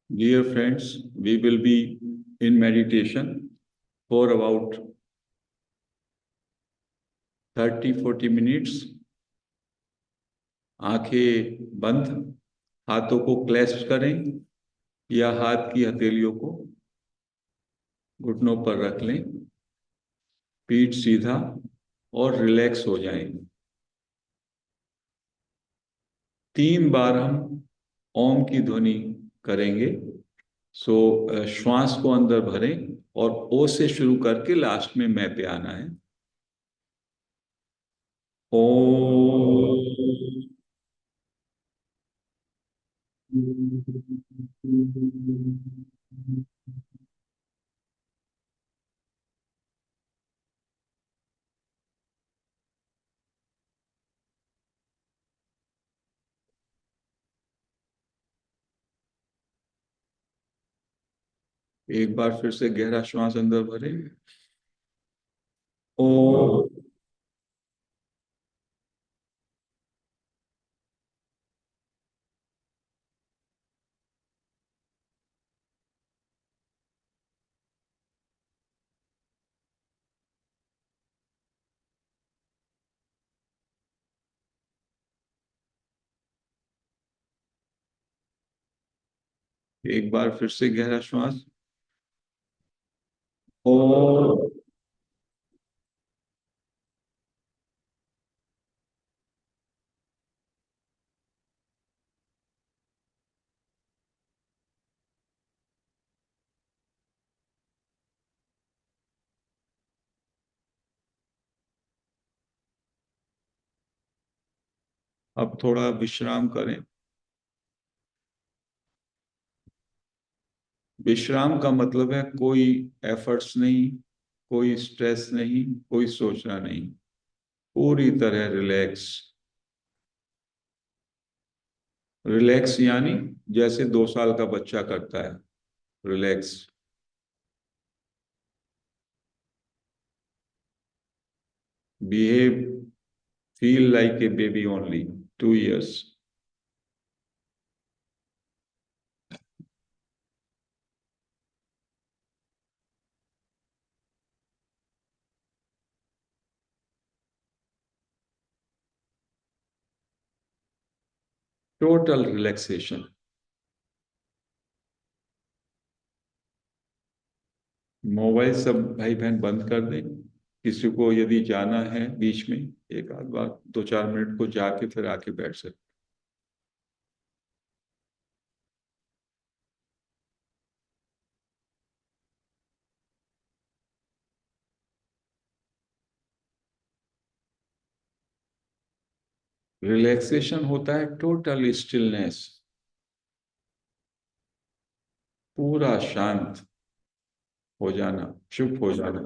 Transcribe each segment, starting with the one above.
Dear friends, we will be in meditation for about 30-40 minutes. आंखें बंद, हाथों को क्लैस्प करें या हाथ की हथेलियों को घुटनों पर रख लें, पीठ सीधा और रिलैक्स हो जाएं। 3 बार हम ओम की ध्वनि करेंगे। श्वास को अंदर भरें और ओ से शुरू करके लास्ट में मैं पे आना है। ओम। एक बार फिर से गहरा श्वास अंदर भरें। ओ। एक बार फिर से गहरा श्वास। ओ। अब थोड़ा विश्राम करें। विश्राम का मतलब है कोई एफर्ट्स नहीं, कोई स्ट्रेस नहीं, कोई सोचना नहीं, पूरी तरह रिलैक्स। रिलैक्स यानी जैसे 2 साल का बच्चा करता है, relax. Behave, feel like a baby only, 2 years। Total relaxation. Mobile सब भाई बहन बंद कर दें। किसी को यदि जाना है बीच में, एक आध बार 2-4 मिनट को जाके फिर आके बैठ सकते। रिलैक्सेशन होता है टोटल स्टिलनेस, पूरा शांत हो जाना, चुप हो जाना।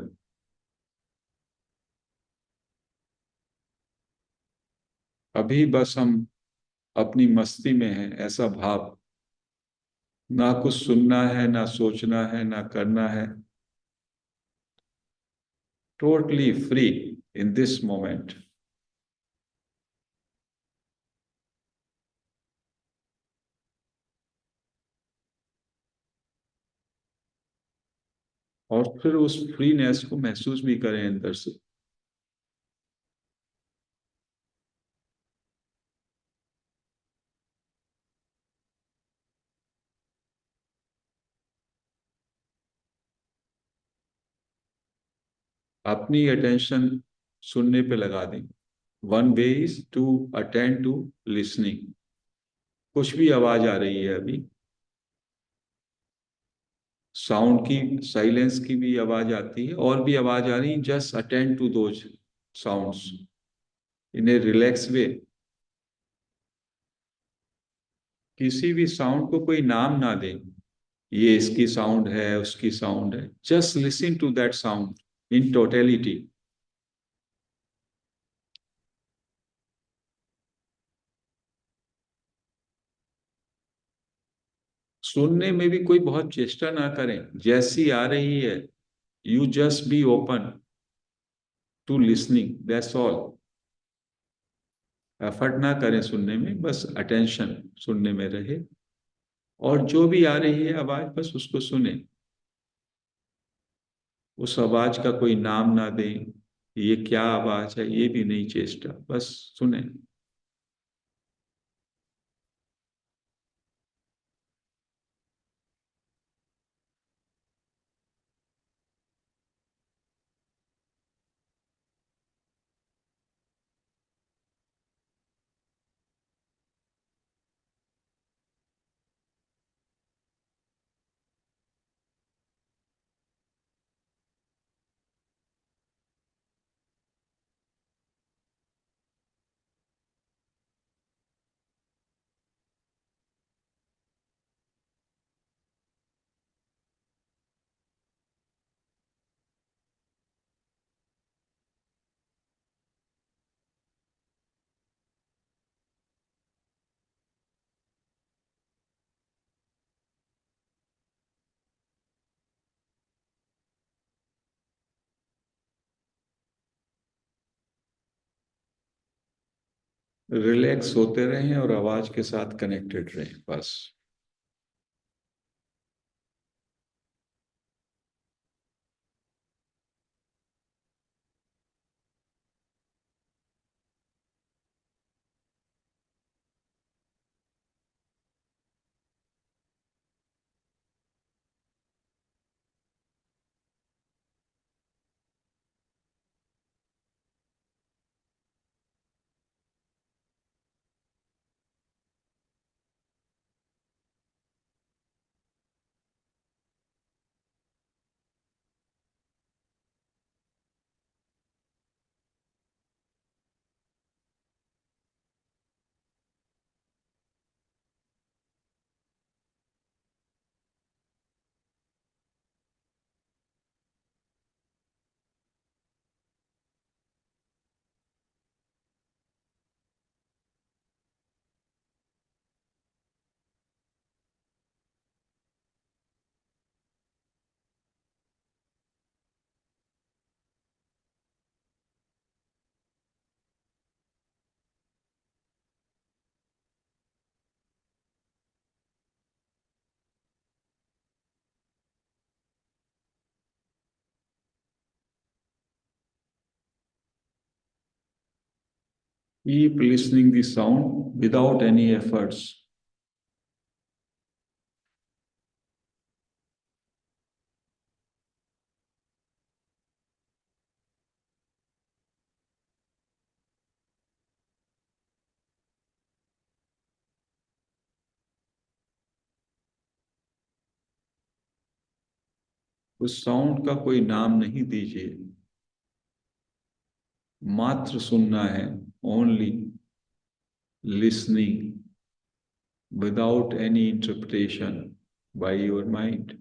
अभी बस हम अपनी मस्ती में हैं, ऐसा भाव। ना कुछ सुनना है, ना सोचना है, ना करना है। Totally free in this moment. और फिर उस फ्रीनेस को महसूस भी करें अंदर से। अपनी अटेंशन सुनने पे लगा दें। One way is to attend to listening. कुछ भी आवाज आ रही है अभी, साउंड की, साइलेंस की भी आवाज आती है, और भी आवाज आ रही है, just attend to those sounds in a relax way. किसी भी साउंड को कोई नाम ना दें, ये इसकी साउंड है, उसकी साउंड है। Just listen to that sound in totality. सुनने में भी कोई बहुत चेष्टा ना करें, जैसी आ रही है, you just be open to listening, that's all. Effort ना करें सुनने में, बस अटेंशन सुनने में रहे। और जो भी आ रही है आवाज बस उसको सुने, उस आवाज का कोई नाम ना दें, ये क्या आवाज है ये भी नहीं चेष्टा, बस सुने। रिलैक्स होते रहें और आवाज के साथ कनेक्टेड रहें बस। Keep listening the sound without any efforts. उस साउंड का कोई नाम नहीं दीजिए, मात्र सुनना है। Only listening without any interpretation by your mind.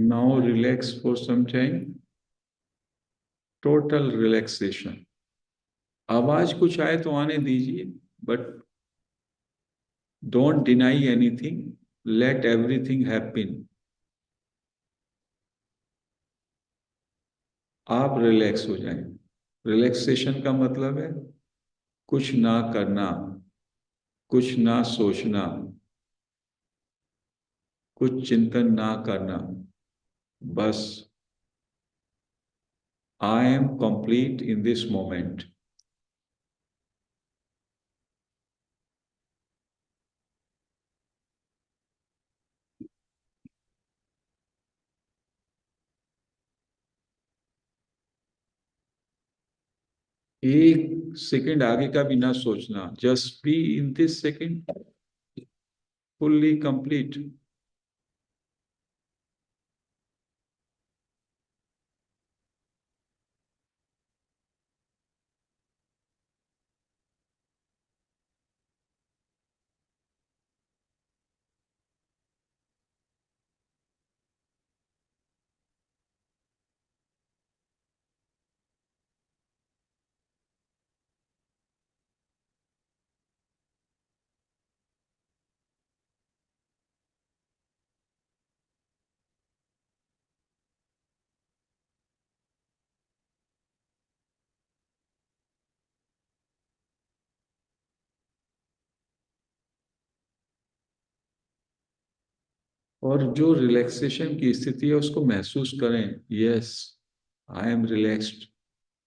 Now relax for some time, total relaxation. आवाज कुछ आए तो आने दीजिए, but don't deny anything, let everything happen. आप रिलैक्स हो जाएं। रिलैक्सेशन का मतलब है कुछ ना करना, कुछ ना सोचना, कुछ चिंतन ना करना, बस I am complete in this moment. एक सेकंड आगे का भी ना सोचना, just be in this second, fully complete. और जो रिलैक्सेशन की स्थिति है उसको महसूस करें। Yes, I am relaxed.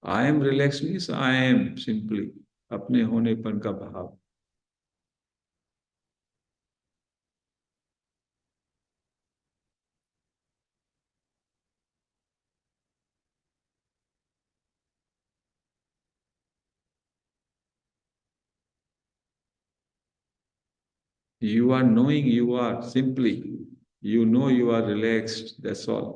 I am relax means I am simply, अपने होनेपन का भाव। You are knowing you are simply, you know you are relaxed, that's all.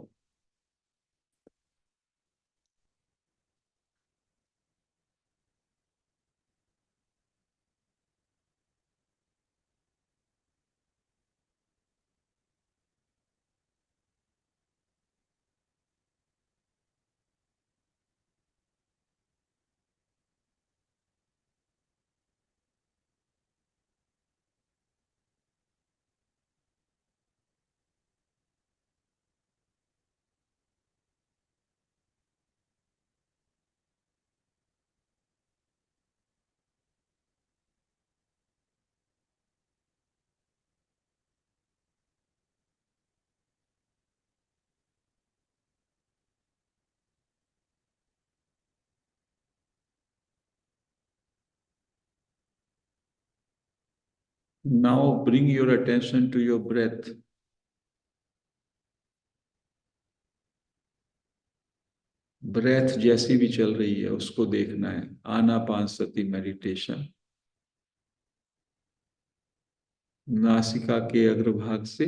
Now bring your attention to your breath. Breath जैसी भी चल रही है उसको देखना है। आनापानसति मेडिटेशन। नासिका के अग्रभाग से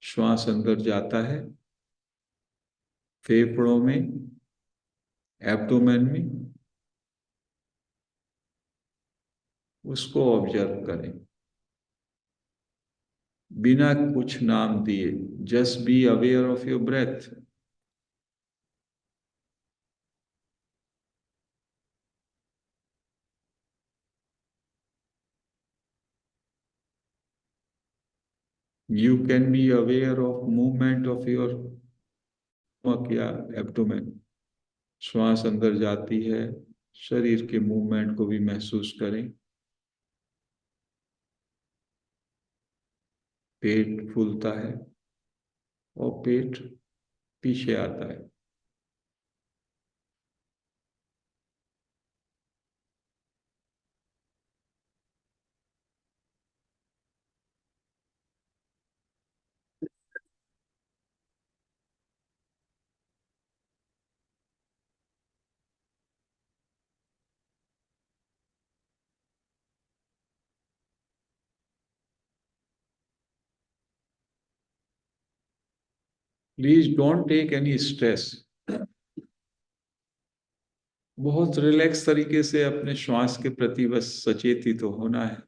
श्वास अंदर जाता है, फेफड़ों में, एब्डोमेन में, उसको ऑब्जर्व करें बिना कुछ नाम दिए। Just be aware of your breath. You can be aware of movement of your stomach या एब्डोमेन। श्वास अंदर जाती है, शरीर के मूवमेंट को भी महसूस करें। पेट फूलता है और पेट पीछे आता है। Please don't take any stress. बहुत रिलैक्स तरीके से अपने श्वास के प्रति बस सचेत ही तो होना है।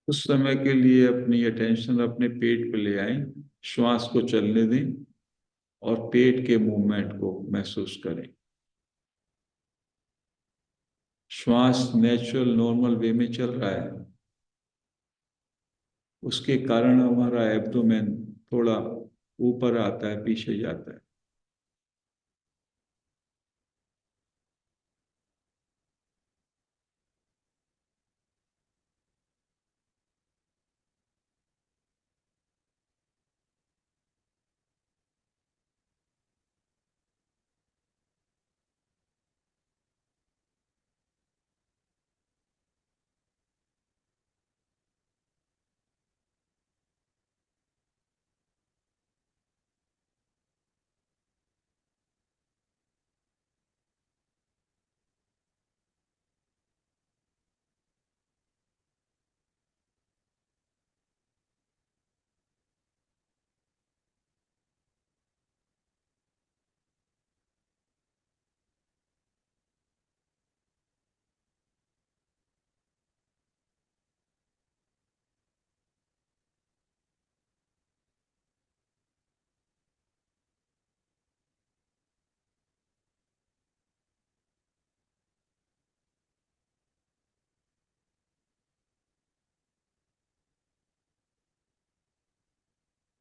कुछ समय के लिए अपनी अटेंशन अपने पेट पे ले आए, श्वास को चलने दें और पेट के मूवमेंट को महसूस करें। श्वास नेचुरल नॉर्मल वे में चल रहा है, उसके कारण हमारा एब्डोमेन थोड़ा ऊपर आता है, पीछे जाता है।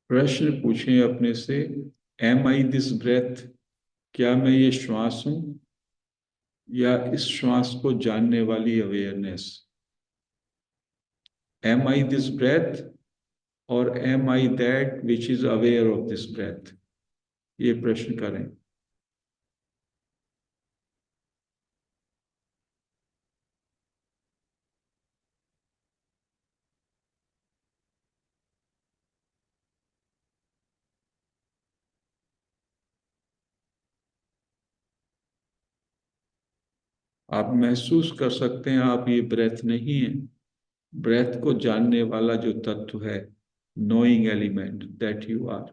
प्रश्न पूछें अपने से, एम आई दिस ब्रेथ? क्या मैं ये श्वास हूं, या इस श्वास को जानने वाली awareness? Am I this breath or am I that which is aware of this breath? ये प्रश्न करें। आप महसूस कर सकते हैं, आप ये ब्रेथ नहीं है। ब्रेथ को जानने वाला जो तत्व है, knowing element, that you are,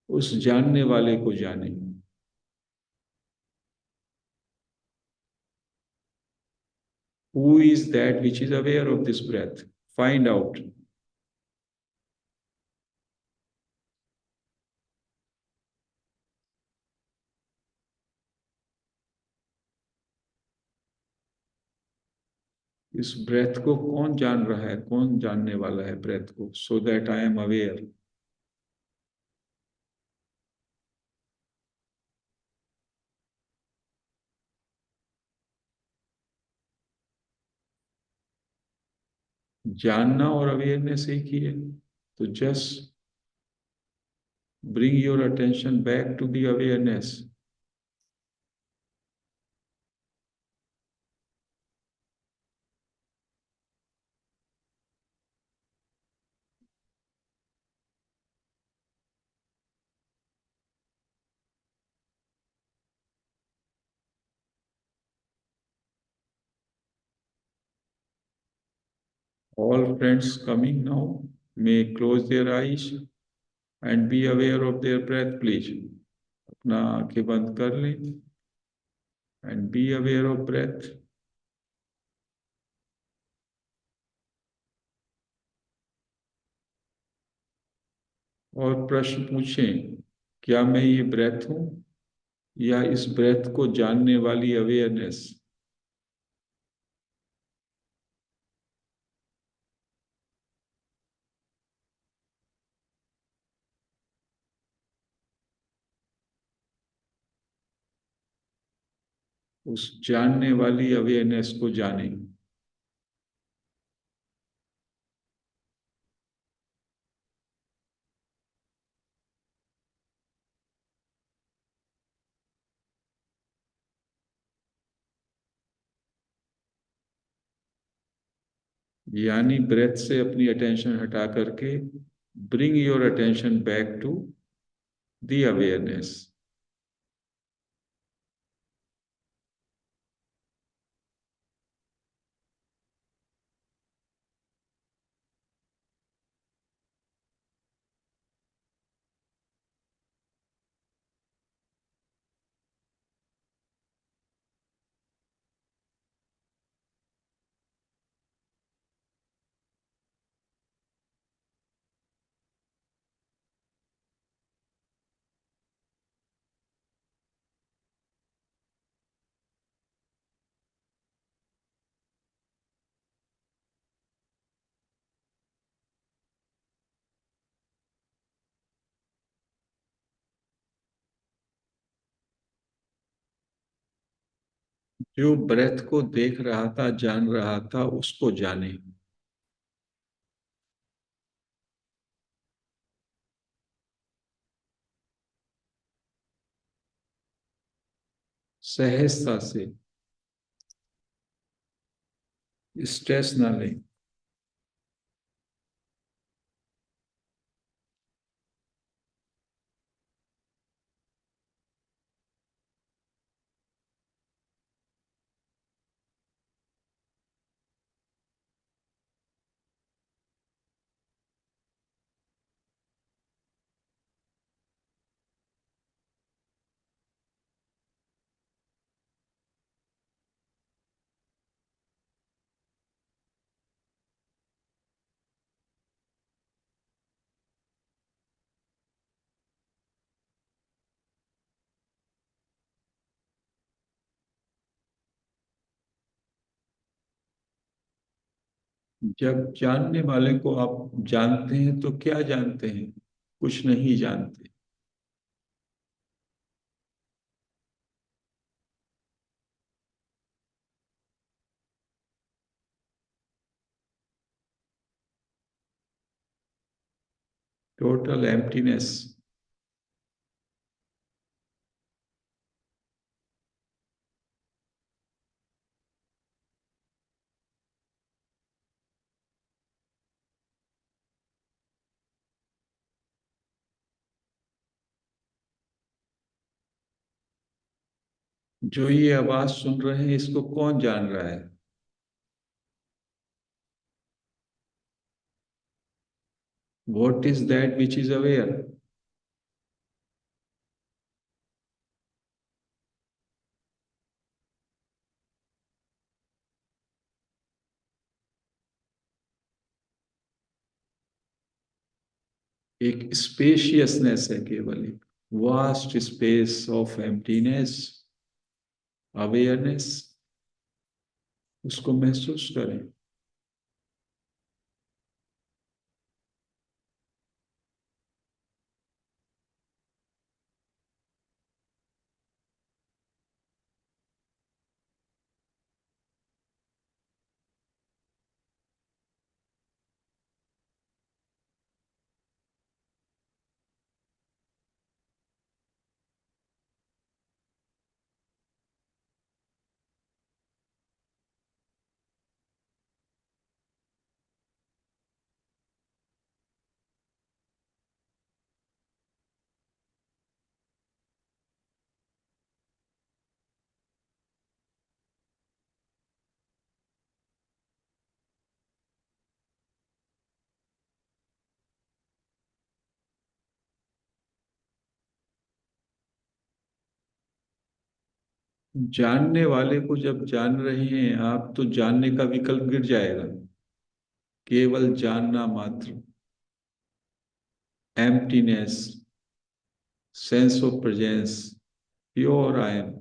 उस जानने वाले को जाने। Who is that which is aware of this breath? Find out. इस ब्रेथ को कौन जान रहा है, कौन जानने वाला है ब्रेथ को? So that I am aware. जानना और अवेयरनेस एक ही है। तो just bring your attention back to the awareness. All friends coming now may close their eyes and be aware of their breath, please. अपना आंखें बंद कर लें and be aware of breath. और प्रश्न पूछें, क्या मैं ये ब्रेथ हूं, या इस ब्रेथ को जानने वाली अवेयरनेस? उस जानने वाली अवेयरनेस को जाने। यानी ब्रेथ से अपनी अटेंशन हटा करके bring your attention back to the awareness. जो ब्रेथ को देख रहा था, जान रहा था, उसको जाने। सहजता से, स्ट्रेस ना लें। जब जानने वाले को आप जानते हैं तो क्या जानते हैं? कुछ नहीं जानते। Total emptiness. जो ये आवाज सुन रहे हैं, इसको कौन जान रहा है? What is that which is aware? एक स्पेशियसनेस है, केवल एक vast space of emptiness, awareness. उसको महसूस करें। जानने वाले को जब जान रहे हैं आप, तो जानने का विकल्प गिर जाएगा। केवल जानना मात्र, emptiness, sense of presence, pure I am,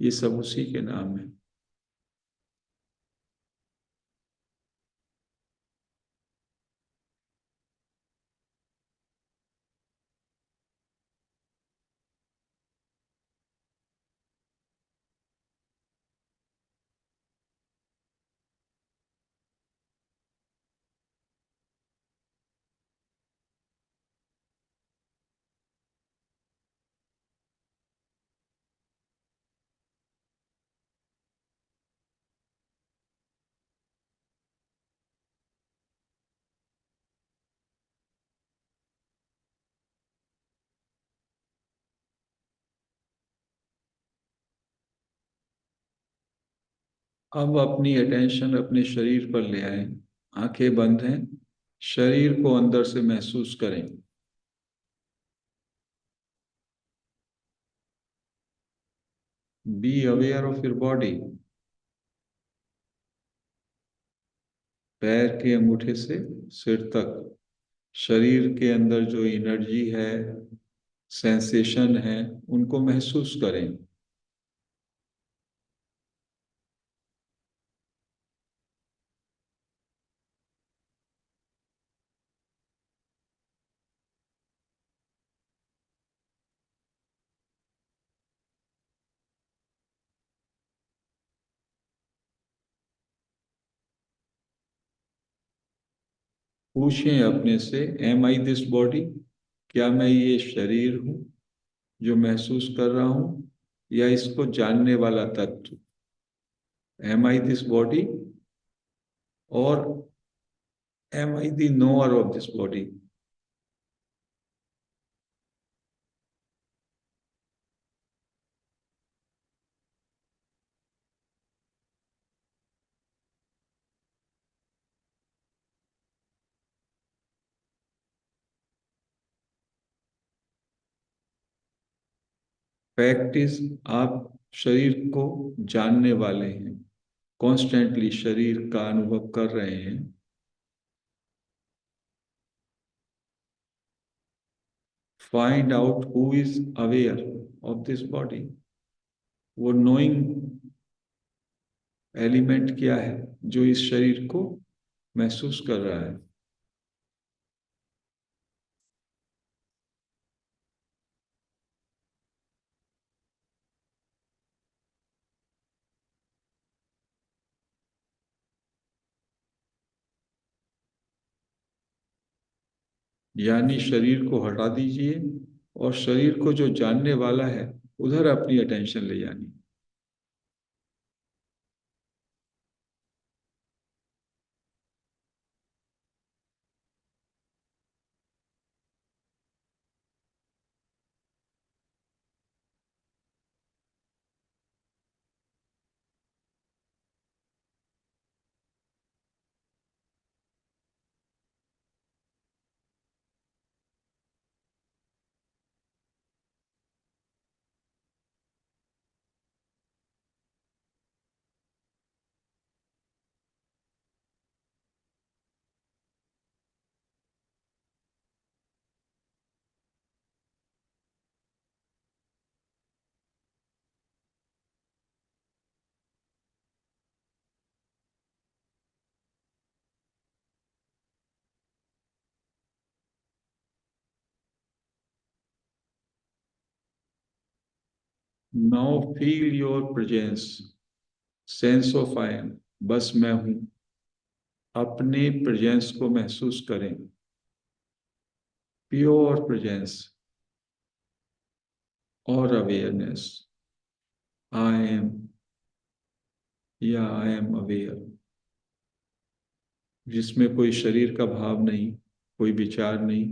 ये सब उसी के नाम है। अब अपनी अटेंशन अपने शरीर पर ले आए। आंखें बंद हैं। शरीर को अंदर से महसूस करें। B aware of your body. पैर के अंगूठे से सिर तक शरीर के अंदर जो एनर्जी है, सेंसेशन है, उनको महसूस करें। पूछें अपने से, एम आई दिस बॉडी? क्या मैं ये शरीर हूँ जो महसूस कर रहा हूँ, या इसको जानने वाला तत्व? एम आई दिस बॉडी, और am I the knower of this body? Fact is, आप शरीर को जानने वाले हैं, कॉन्स्टेंटली शरीर का अनुभव कर रहे हैं। Find out who is aware of this body. वो नोइंग एलिमेंट क्या है जो इस शरीर को महसूस कर रहा है? यानी शरीर को हटा दीजिए और शरीर को जो जानने वाला है उधर अपनी अटेंशन ले जानी। Now feel your presence, sense of I am. बस मैं हूं, अपने प्रेजेंस को महसूस करें। प्योर प्रेजेंस और अवेयरनेस। आई एम, या आई एम अवेयर, जिसमें कोई शरीर का भाव नहीं, कोई विचार नहीं।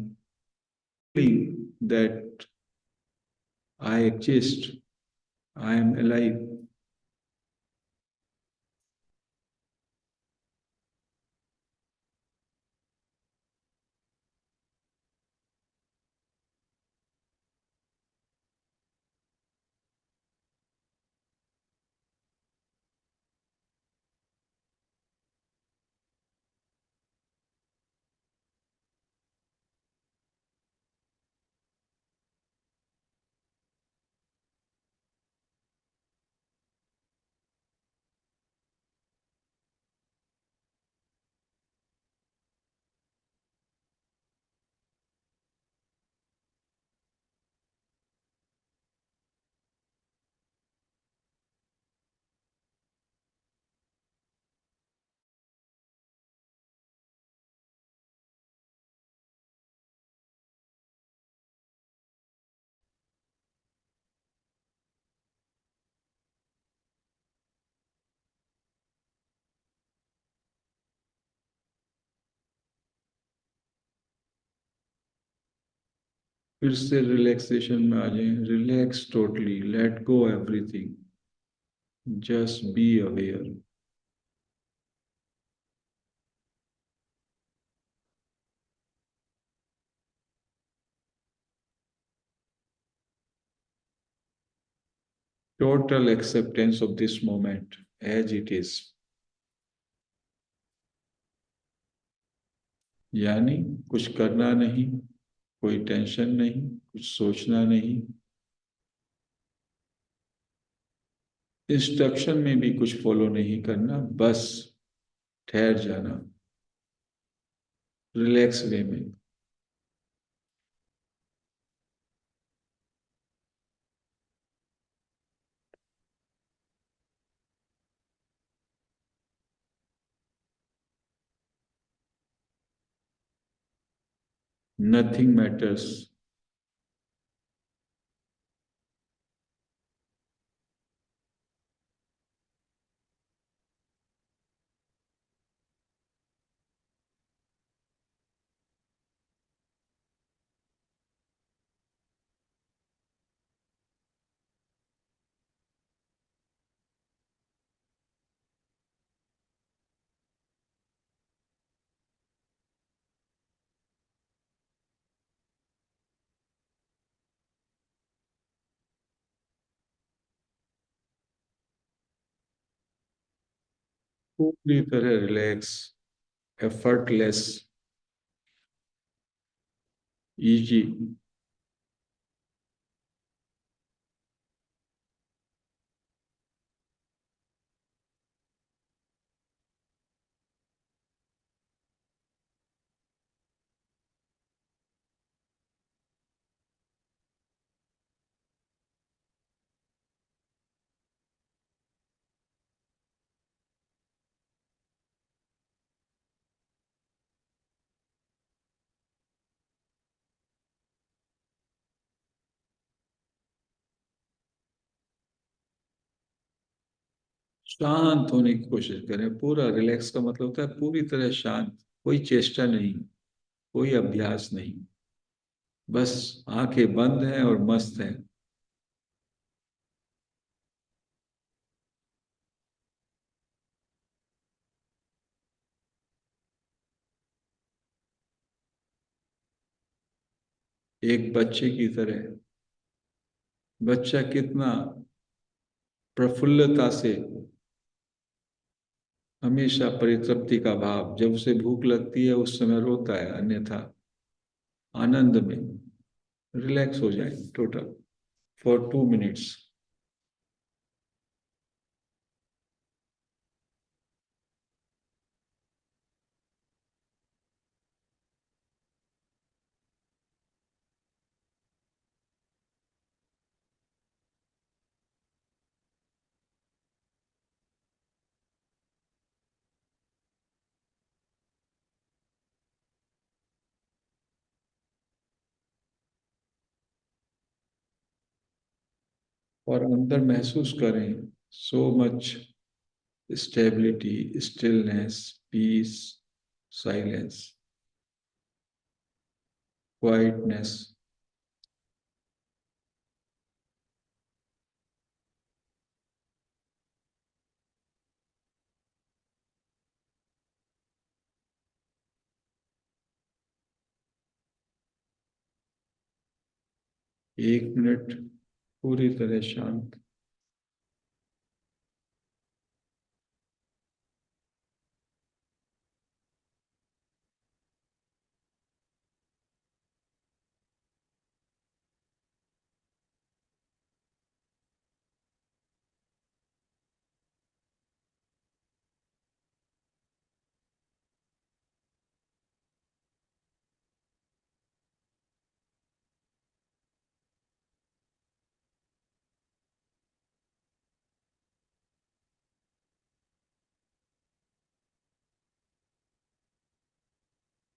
That I exist, I am alive. फिर से रिलैक्सेशन में आ जाए। Relax totally, let go everything, just be aware. Total acceptance of this moment as it is. यानी कुछ करना नहीं, कोई टेंशन नहीं, कुछ सोचना नहीं, इंस्ट्रक्शन में भी कुछ फॉलो नहीं करना, बस ठहर जाना रिलैक्स वे में। Nothing matters. पूरी तरह रिलैक्स, एफर्टलेस, इजी। शांत होने की कोशिश करें। पूरा रिलैक्स का मतलब होता है पूरी तरह शांत, कोई चेष्टा नहीं, कोई अभ्यास नहीं, बस आंखें बंद हैं और मस्त हैं। एक बच्चे की तरह। बच्चा कितना प्रफुल्लता से, हमेशा परितृप्ति का भाव, जब उसे भूख लगती है उस समय रोता है, अन्यथा आनंद में। रिलैक्स हो जाए टोटल फॉर 2 मिनट्स। और अंदर महसूस करें so much stability, stillness, peace, silence, quietness. 1 minute पूरी तरह शांत।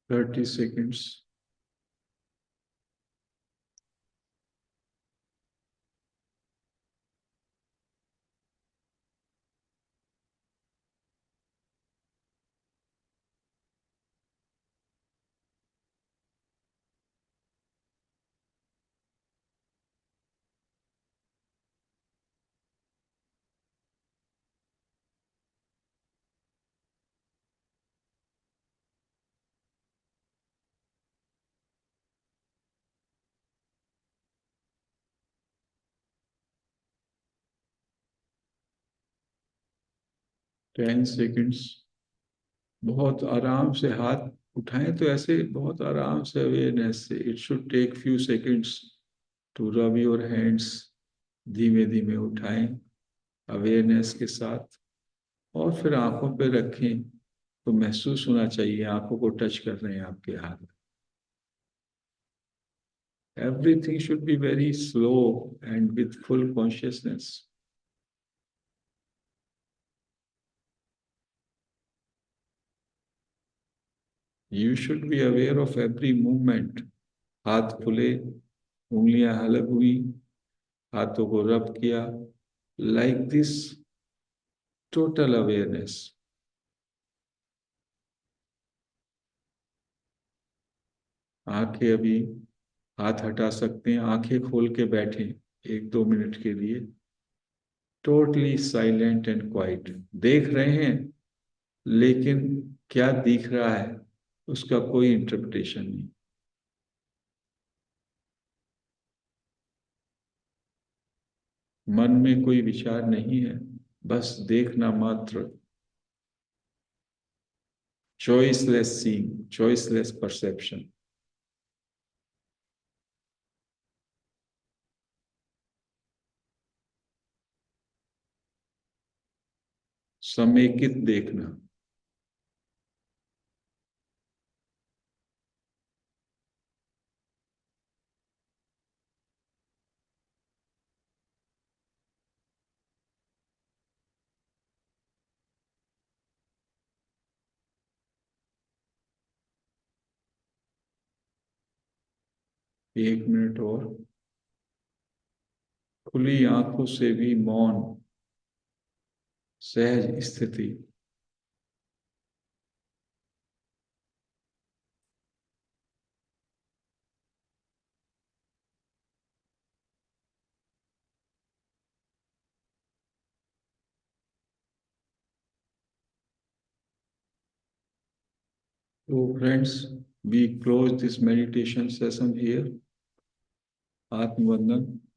30 सेकेंड्स। 10 सेकेंड्स। बहुत आराम से हाथ उठाएं, तो ऐसे बहुत आराम से अवेयरनेस से। It should take few seconds to rub your hands. धीमे धीमे उठाएं अवेयरनेस के साथ, और फिर आंखों पे रखें, तो महसूस होना चाहिए आंखों को टच कर रहे हैं आपके हाथ। Everything should be very slow and with full consciousness. You should be aware of every movement. हाथ खुले, उंगलियां अलग हुई, हाथों को रब किया, like this, total awareness. आंखें अभी हाथ हटा सकते हैं, आंखें खोल के बैठे 1-2 मिनट के लिए, टोटली साइलेंट एंड क्वाइट। देख रहे हैं, लेकिन क्या दिख रहा है उसका कोई इंटरप्रिटेशन नहीं। मन में कोई विचार नहीं है, बस देखना मात्र। Choiceless seeing, choiceless perception. समेकित देखना। 1 मिनट और, खुली आंखों से भी मौन, सहज स्थिति। So friends, we close this meditation session here. Atmavandana.